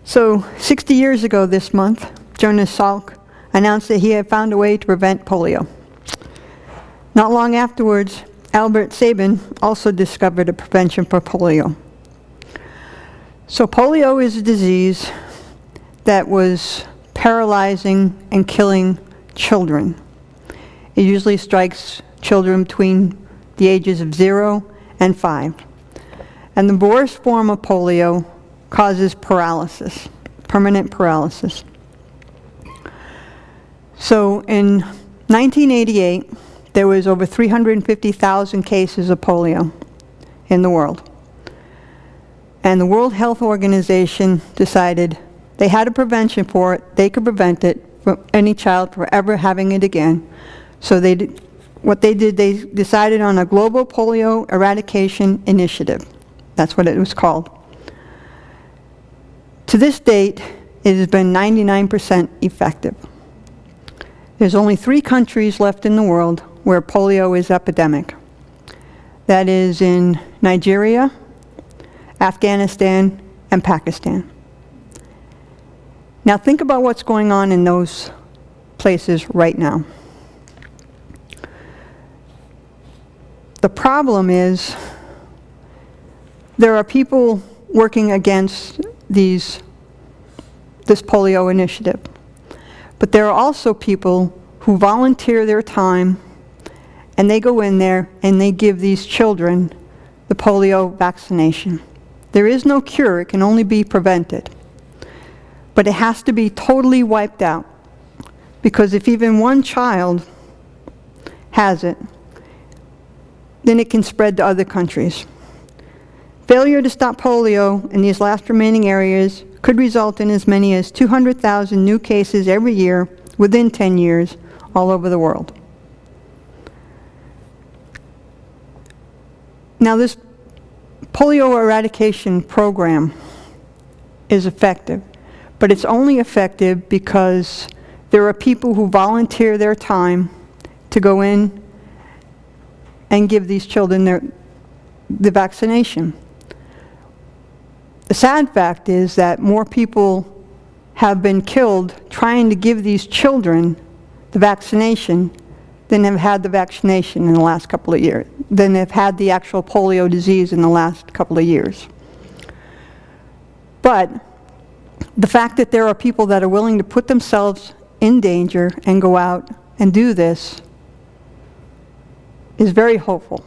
So 60 years ago this month, Jonas Salk announced that he had found a way to prevent polio. Not long afterwards, Albert Sabin also discovered a prevention for polio. So polio is a disease that was paralyzing and killing children. It usually strikes children between the ages of 0 and 5. And the worst form of polio causes paralysis, permanent paralysis. So in 1988, there was over 350,000 cases of polio in the world. And the World Health Organization decided they had a prevention for it, they could prevent it from any child from ever having it again. So they decided on a global polio eradication initiative. That's what it was called. To this date, it has been 99% effective. There's only 3 countries left in the world where polio is epidemic. That is in Nigeria, Afghanistan, and Pakistan. Now think about what's going on in those places right now. The problem is there are people working against this polio initiative. But there are also people who volunteer their time and they go in there and they give these children the polio vaccination. There is no cure, it can only be prevented. But it has to be totally wiped out, because if even one child has it, then it can spread to other countries. Failure to stop polio in these last remaining areas could result in as many as 200,000 new cases every year within 10 years all over the world. Now this polio eradication program is effective, but it's only effective because there are people who volunteer their time to go in and give these children the vaccination. The sad fact is that more people have been killed trying to give these children the vaccination than have had the vaccination in the last couple of years, than have had the actual polio disease in the last couple of years. But the fact that there are people that are willing to put themselves in danger and go out and do this is very hopeful.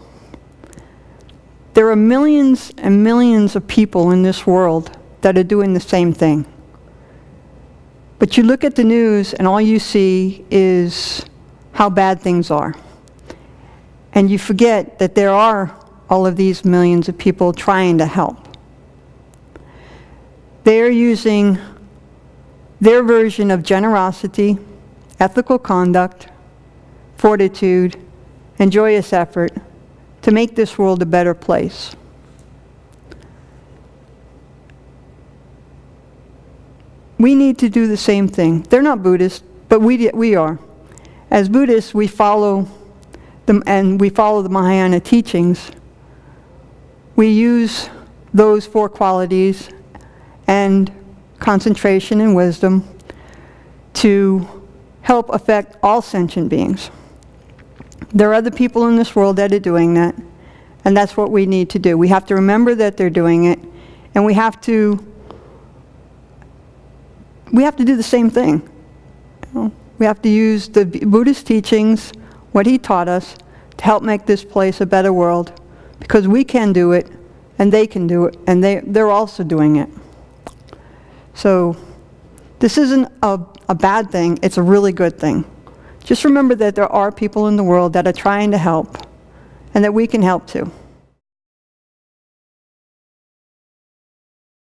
There are millions and millions of people in this world that are doing the same thing. But you look at the news and all you see is how bad things are. And you forget that there are all of these millions of people trying to help. They are using their version of generosity, ethical conduct, fortitude, and joyous effort to make this world a better place. We need to do the same thing. They're not Buddhists, but we are. As Buddhists, we follow them, and we follow the Mahayana teachings. We use those 4 qualities and concentration and wisdom to help affect all sentient beings. There are other people in this world that are doing that, and that's what we need to do. We have to remember that they're doing it, and we have to do the same thing. We have to use the Buddhist teachings, what he taught us, to help make this place a better world, because we can do it, and they can do it, and they're also doing it. So this isn't a bad thing, it's a really good thing. Just remember that there are people in the world that are trying to help, and that we can help too.